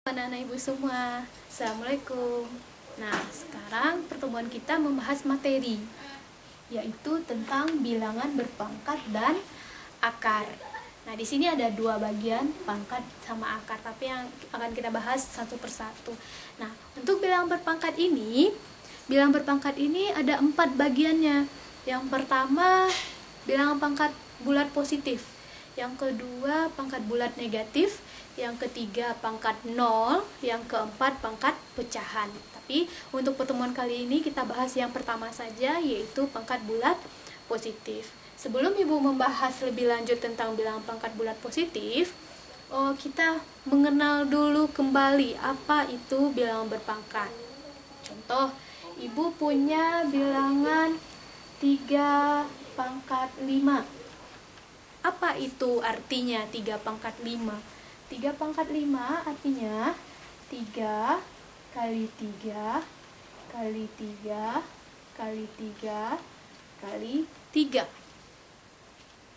Anak-anak ibu semua, Assalamualaikum. Nah, sekarang pertemuan kita membahas materi, yaitu tentang bilangan berpangkat dan akar. Nah, di sini ada dua bagian, pangkat sama akar, tapi yang akan kita bahas satu persatu. Nah, untuk bilangan berpangkat ini ada 4 bagiannya. Yang pertama, bilangan pangkat bulat positif. Yang kedua, pangkat bulat negatif. Yang ketiga, pangkat 0. Yang keempat, pangkat pecahan. Tapi untuk pertemuan kali ini kita bahas yang pertama saja, yaitu pangkat bulat positif. Sebelum Ibu membahas lebih lanjut tentang bilangan pangkat bulat positif, kita mengenal dulu kembali apa itu bilangan berpangkat. Contoh, Ibu punya bilangan 3 pangkat 5. Apa itu artinya 3 pangkat 5? 3 pangkat 5 artinya 3 kali 3 kali 3 kali 3 kali 3.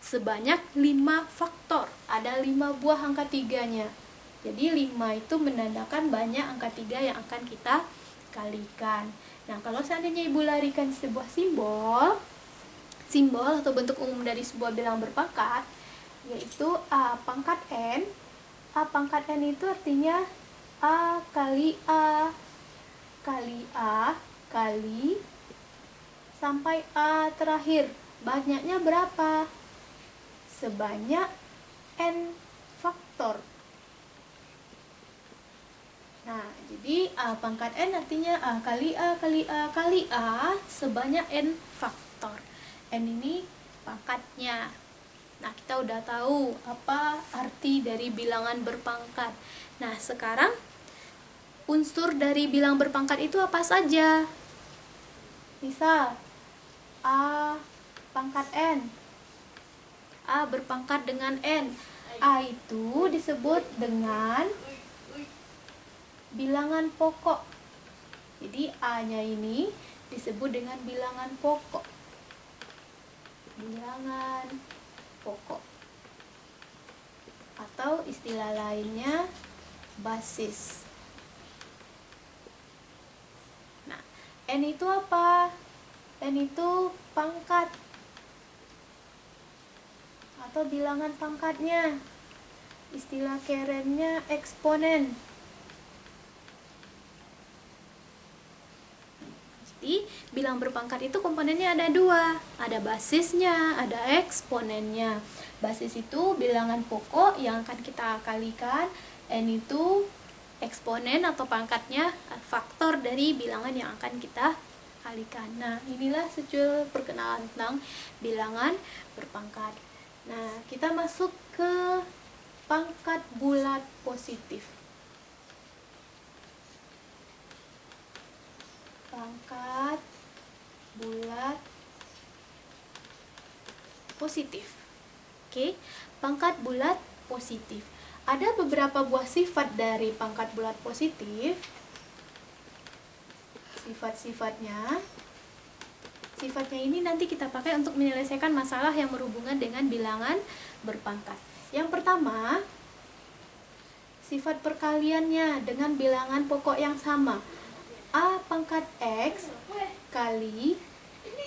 Sebanyak 5 faktor. Ada 5 buah angka 3-nya. Jadi 5 itu menandakan banyak angka 3 yang akan kita kalikan. Nah, kalau seandainya Ibu larikan sebuah simbol atau bentuk umum dari sebuah bilangan berpangkat, yaitu A pangkat N. A pangkat N itu artinya A kali A kali A kali sampai A terakhir. Banyaknya berapa? Sebanyak N faktor. Nah, jadi A pangkat N artinya A kali A kali A kali A sebanyak N faktor. N ini pangkatnya. Nah, kita udah tahu apa arti dari bilangan berpangkat. Nah, sekarang unsur dari bilangan berpangkat itu apa saja? Misal, A pangkat N. A berpangkat dengan N. A itu disebut dengan bilangan pokok. Jadi A-nya ini disebut dengan bilangan pokok. Bilangan pokok. Atau istilah lainnya basis. Nah, N itu apa? N itu pangkat atau bilangan pangkatnya. Istilah kerennya eksponen. Jadi, bilangan berpangkat itu komponennya ada 2. Ada basisnya, ada eksponennya. Basis itu bilangan pokok yang akan kita kalikan. N itu eksponen atau pangkatnya, faktor dari bilangan yang akan kita kalikan. Nah, inilah secuil perkenalan tentang bilangan berpangkat. Nah, kita masuk ke pangkat bulat positif. Pangkat bulat positif. Oke, pangkat bulat positif. Ada beberapa buah sifat dari pangkat bulat positif. Sifatnya ini nanti kita pakai untuk menyelesaikan masalah yang berhubungan dengan bilangan berpangkat. Yang pertama, sifat perkaliannya dengan bilangan pokok yang sama. A pangkat X kali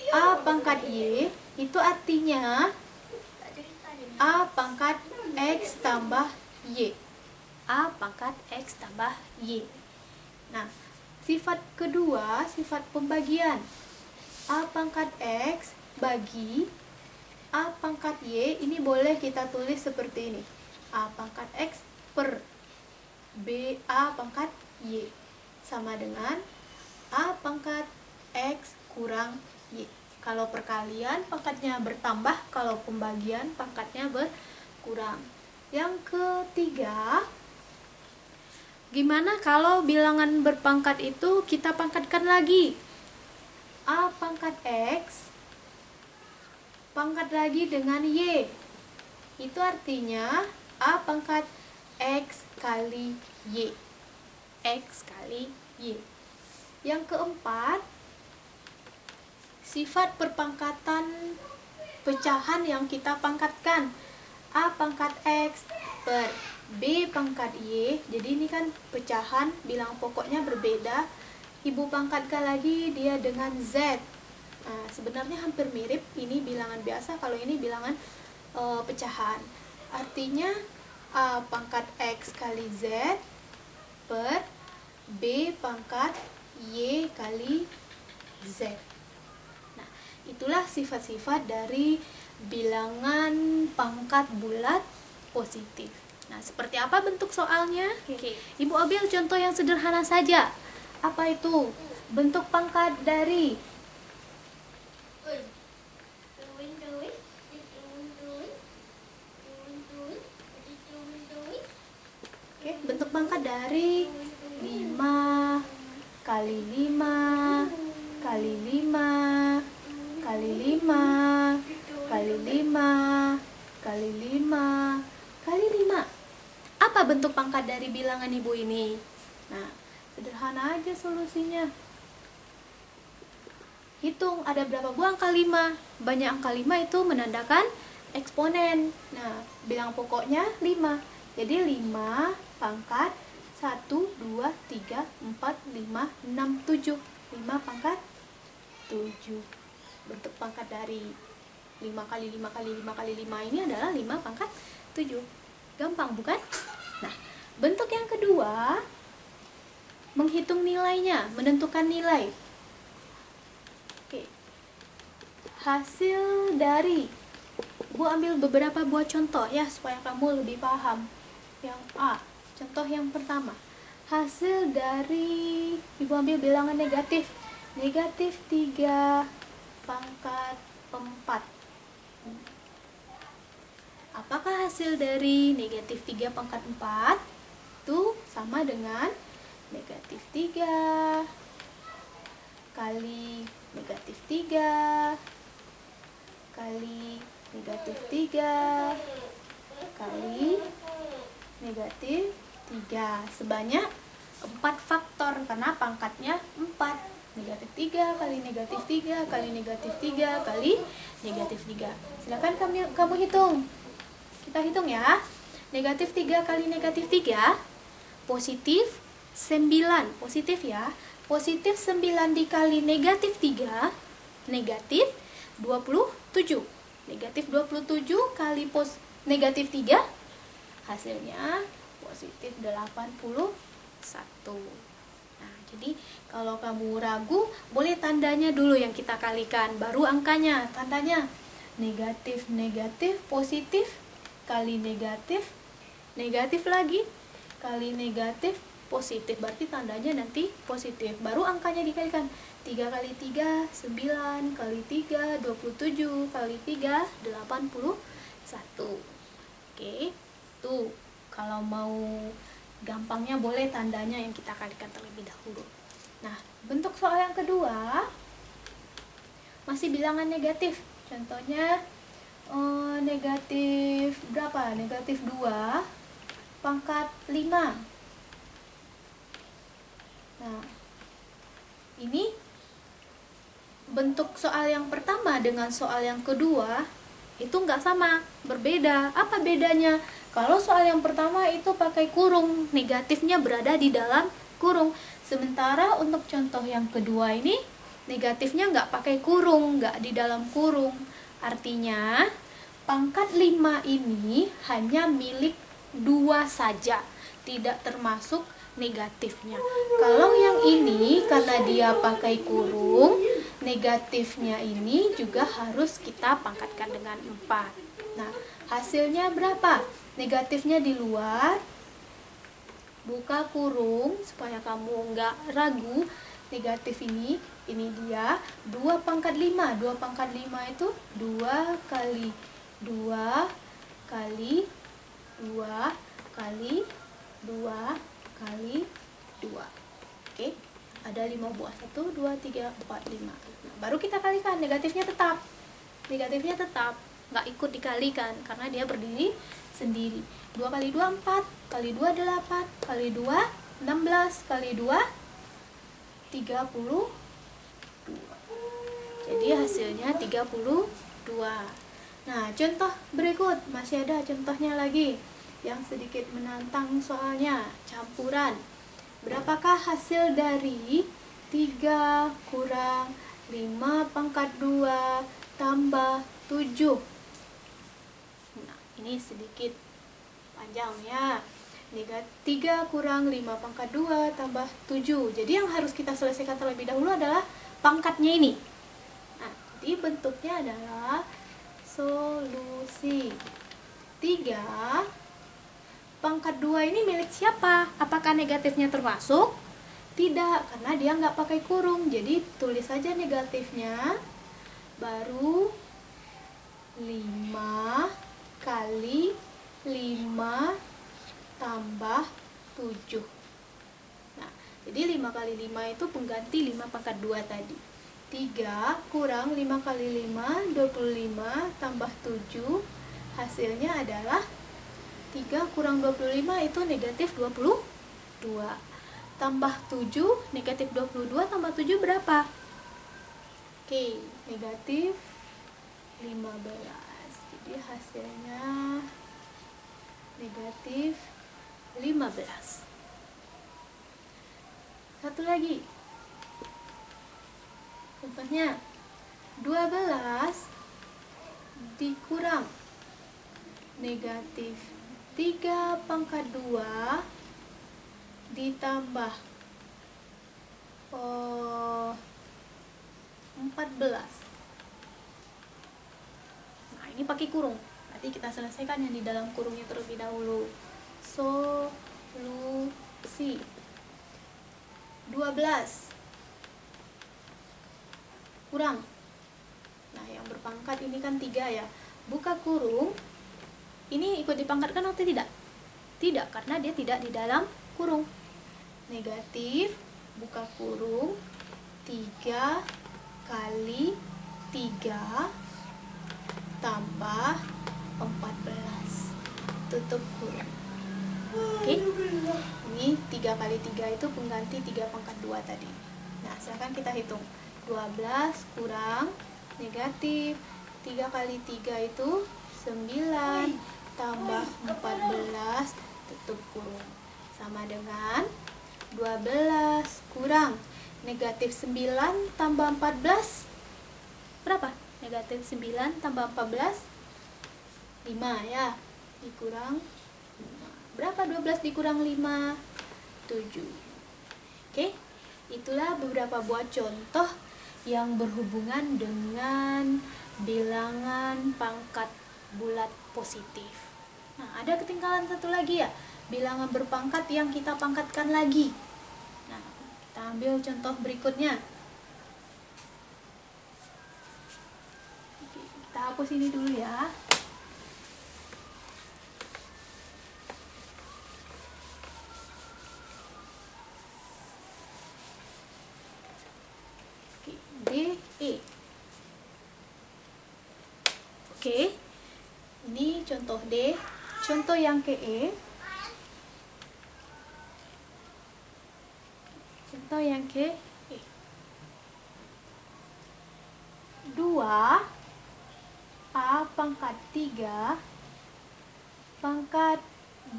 A pangkat Y itu artinya A pangkat X tambah Y. A pangkat X tambah Y. Nah, sifat kedua, sifat pembagian. A pangkat X bagi A pangkat Y, ini boleh kita tulis seperti ini. A pangkat X per B A pangkat Y sama dengan A pangkat X kurang Y. Kalau perkalian pangkatnya bertambah, kalau pembagian pangkatnya berkurang. Yang ketiga, gimana kalau bilangan berpangkat itu kita pangkatkan lagi? A pangkat X pangkat lagi dengan Y. Itu artinya A pangkat X kali Y. X kali Y. Yang keempat, sifat perpangkatan pecahan yang kita pangkatkan. A pangkat X per B pangkat Y. Jadi ini kan pecahan, bilang pokoknya berbeda. Ibu pangkatkan lagi dia dengan Z. Nah, sebenarnya hampir mirip, ini bilangan biasa, kalau ini bilangan pecahan. Artinya A pangkat X kali Z per B pangkat Y kali Z. Nah, itulah sifat-sifat dari bilangan pangkat bulat positif. Nah, seperti apa bentuk soalnya? Oke. Ibu ambil contoh yang sederhana saja. Apa itu? Bentuk pangkat dari bentuk pangkat dari 5 kali 5 kali 5 kali 5 kali 5 kali 5 kali 5. Apa bentuk pangkat dari bilangan ibu ini? Nah, sederhana aja solusinya. Hitung ada berapa buah angka 5. Banyak angka 5 itu menandakan eksponen. Nah, bilang pokoknya 5. Jadi 5 pangkat 1, 2, 3, 4, 5, 6, 7. 5 pangkat 7. Bentuk pangkat dari 5 kali 5 kali 5 kali 5 ini adalah 5 pangkat 7. Gampang bukan? Nah, bentuk yang kedua, menghitung nilainya, menentukan nilai. Oke. Hasil dari, Ibu ambil beberapa buah contoh ya supaya kamu lebih paham. Yang A, contoh yang pertama, hasil dari, Ibu ambil bilangan negatif. Negatif 3 pangkat 4. Apakah hasil dari negatif 3 pangkat 4 itu sama dengan negatif 3 kali negatif 3 kali negatif 3 kali negatif 3 sebanyak 4 faktor karena pangkatnya 4. Negatif 3 kali negatif 3 kali negatif 3 kali negatif 3. Silakan kamu hitung. Kita hitung ya. Negatif 3 kali negatif 3 positif 9. Positif ya. Positif 9 dikali negatif 3 negatif 27. Negatif 27 kali negatif 3 hasilnya positif 81. Nah, jadi kalau kamu ragu, boleh tandanya dulu yang kita kalikan, baru angkanya. Tandanya negatif negatif positif kali negatif negatif lagi kali negatif positif, berarti tandanya nanti positif, baru angkanya dikalikan. 3 kali 3 9 kali 3 27 kali 3 81. Oke, tuh kalau mau gampangnya boleh tandanya yang kita kalikan terlebih dahulu. Nah, bentuk soal yang kedua masih bilangan negatif. Contohnya negatif berapa? Negatif 2 pangkat 5. Nah, ini bentuk soal yang pertama dengan soal yang kedua itu nggak sama, berbeda. Apa bedanya? Kalau soal yang pertama itu pakai kurung, negatifnya berada di dalam kurung. Sementara untuk contoh yang kedua ini negatifnya nggak pakai kurung, nggak di dalam kurung. Artinya pangkat 5 ini hanya milik 2 saja, tidak termasuk negatifnya. Kalau yang ini karena dia pakai kurung, negatifnya ini juga harus kita pangkatkan dengan 4. Nah, hasilnya berapa? Negatifnya di luar, buka kurung supaya kamu nggak ragu. Negatif ini dia 2 pangkat 5. 2 pangkat 5 itu 2 kali 2 kali 2 kali 2 kali 2. Oke, ada 5 buah. 1, 2, 3, 4, 5. Nah, baru kita kalikan. Negatifnya tetap, nggak ikut dikalikan karena dia berdiri sendiri. 2 kali 2 4, kali 2 8, kali 2 16, kali 2 32. Jadi hasilnya 32. Nah, contoh berikut masih ada contohnya lagi. yang sedikit menantang soalnya, campuran. Berapakah hasil dari 3 kurang 5 pangkat 2 tambah 7? Nah, ini sedikit panjang ya. 3 kurang 5 pangkat 2 tambah 7. Jadi yang harus kita selesaikan terlebih dahulu adalah pangkatnya ini. Nah, jadi bentuknya adalah solusi. 3 pangkat 2 ini milik siapa? Apakah negatifnya termasuk? Tidak, karena dia nggak pakai kurung. Jadi tulis saja negatifnya. Baru 5 kali 5 tambah 7. Nah, jadi 5 kali 5 itu pengganti 5 pangkat 2 tadi. 3 kurang 5 kali 5, 25 tambah 7. Hasilnya adalah 3 kurang 25 itu negatif 22. Tambah 7, negatif 22 tambah 7 berapa? Oke, negatif 15. Jadi hasilnya negatif 15. Satu lagi. Contohnya 12 dikurang negatif 3 pangkat 2 ditambah 14. Nah, ini pakai kurung. Berarti kita selesaikan yang di dalam kurungnya terlebih dahulu. Solusi 12 kurang. Nah, yang berpangkat ini kan 3 ya. Buka kurung. Ini ikut dipangkatkan atau tidak? Tidak, karena dia tidak di dalam kurung. Negatif, buka kurung, 3 kali 3 tambah 14. Tutup kurung. Oke. Ini 3 kali 3 itu pengganti 3 pangkat 2 tadi. Nah, silakan kita hitung. 12 kurang negatif 3 kali 3 itu 9 tambah 14, tutup kurung, sama dengan 12 kurang negatif 9 tambah 14 berapa? Negatif 9 tambah 14 5 ya, dikurang 5. Berapa 12 dikurang 5? 7. Oke, itulah beberapa buah contoh yang berhubungan dengan bilangan pangkat bulat positif. Nah, ada ketinggalan satu lagi ya, bilangan berpangkat yang kita pangkatkan lagi. Nah, kita ambil contoh berikutnya. Oke, kita hapus ini dulu ya. Oke, D, E. Oke, ini contoh D. Contoh yang ke E. Contoh yang ke E. 2 A pangkat 3 pangkat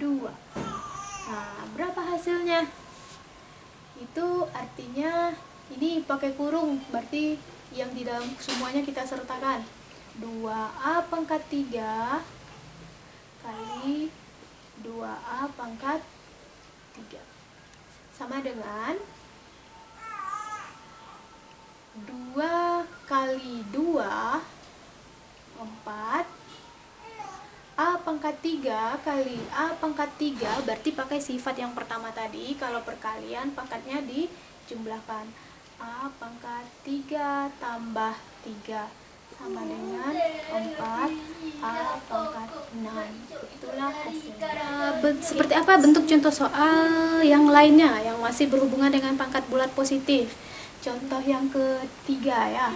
2. Nah, berapa hasilnya? Itu artinya ini pakai kurung, berarti yang di dalam semuanya kita sertakan. 2A pangkat 3 kali 2A pangkat 3 sama dengan 2 kali 2 4 A pangkat 3 kali A pangkat 3, berarti pakai sifat yang pertama tadi. Kalau perkalian pangkatnya dijumlahkan. A pangkat 3 tambah 3 sama dengan 4 A pangkat 6. Itulah hasilnya. Seperti apa bentuk contoh soal yang lainnya yang masih berhubungan dengan pangkat bulat positif? Contoh yang ketiga ya.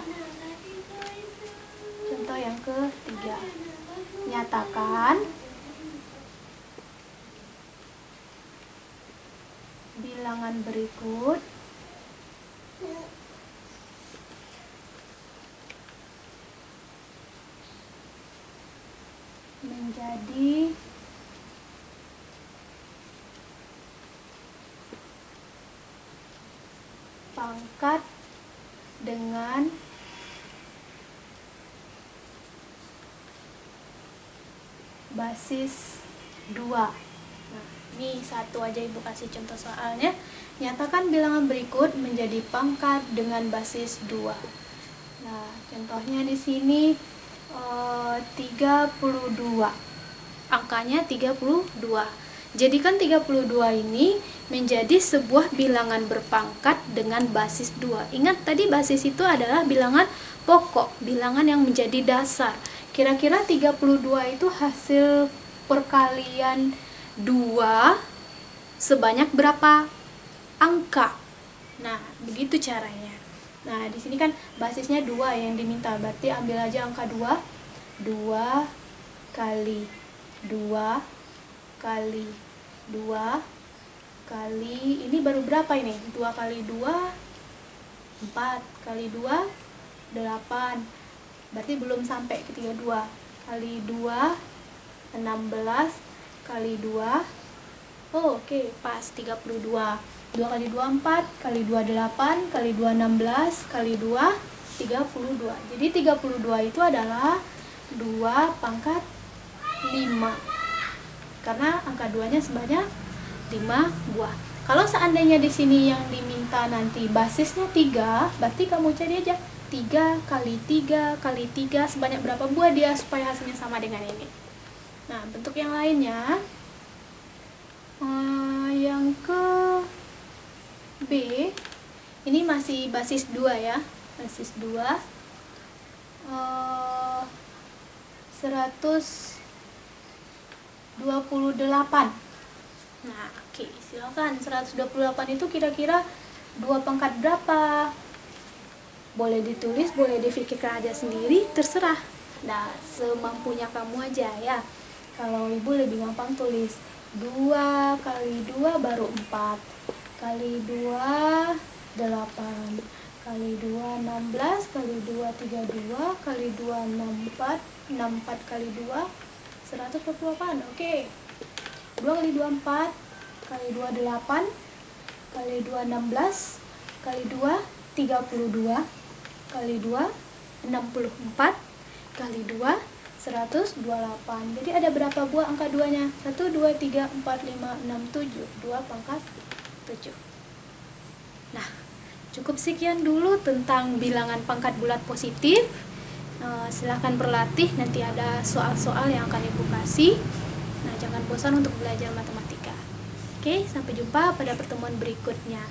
Contoh yang ketiga. Nyatakan bilangan berikut menjadi berpangkat dengan basis 2. Nah, ini satu aja Ibu kasih contoh soalnya. Nyatakan bilangan berikut menjadi pangkat dengan basis 2. Nah, contohnya di sini 32. Angkanya 32. Jadikan 32 ini menjadi sebuah bilangan berpangkat dengan basis 2. Ingat tadi basis itu adalah bilangan pokok, bilangan yang menjadi dasar. Kira-kira 32 itu hasil perkalian 2 sebanyak berapa angka? Nah, begitu caranya. Nah, di sini kan basisnya 2 yang diminta, berarti ambil aja angka 2. 2 kali 2 kali 2 kali, ini baru berapa ini? 2 kali 2 4 kali 2 8. Berarti belum sampai ke 32. Kali 2 16 kali 2. Oh, oke, pas 32. 2 kali 2 4 kali 2 8 kali 2 16 kali 2 32. Jadi 32 itu adalah 2 pangkat 5. Karena angka 2-nya sebanyak 5 buah. Kalau seandainya di sini yang diminta nanti basisnya 3, berarti kamu cari aja 3 kali 3 kali 3 sebanyak berapa buah dia supaya hasilnya sama dengan ini. Nah, bentuk yang lainnya yang ke B, ini masih basis 2 ya. Basis 2 128. Nah, oke, silakan. 128 itu kira-kira 2 pangkat berapa? Boleh ditulis, boleh difikirkan aja sendiri, terserah. Nah, semampunya kamu aja ya. Kalau Ibu lebih gampang tulis 2 kali 2 baru 4. Kali 2 8. Kali 2 16, kali 2 32, kali 2 64, 64 kali 2 128. Oke. 2 kali 2 4, kali 2 8, kali 2 16, kali 2 32, kali 2 64, kali 2 128. Jadi ada berapa buah angka 2-nya? 1 2 3 4 5 6 7. 2 pangkat 7. Nah, cukup sekian dulu tentang bilangan pangkat bulat positif. Silahkan berlatih, nanti ada soal-soal yang akan Ibu kasih. Nah, jangan bosan untuk belajar matematika. Oke, sampai jumpa pada pertemuan berikutnya.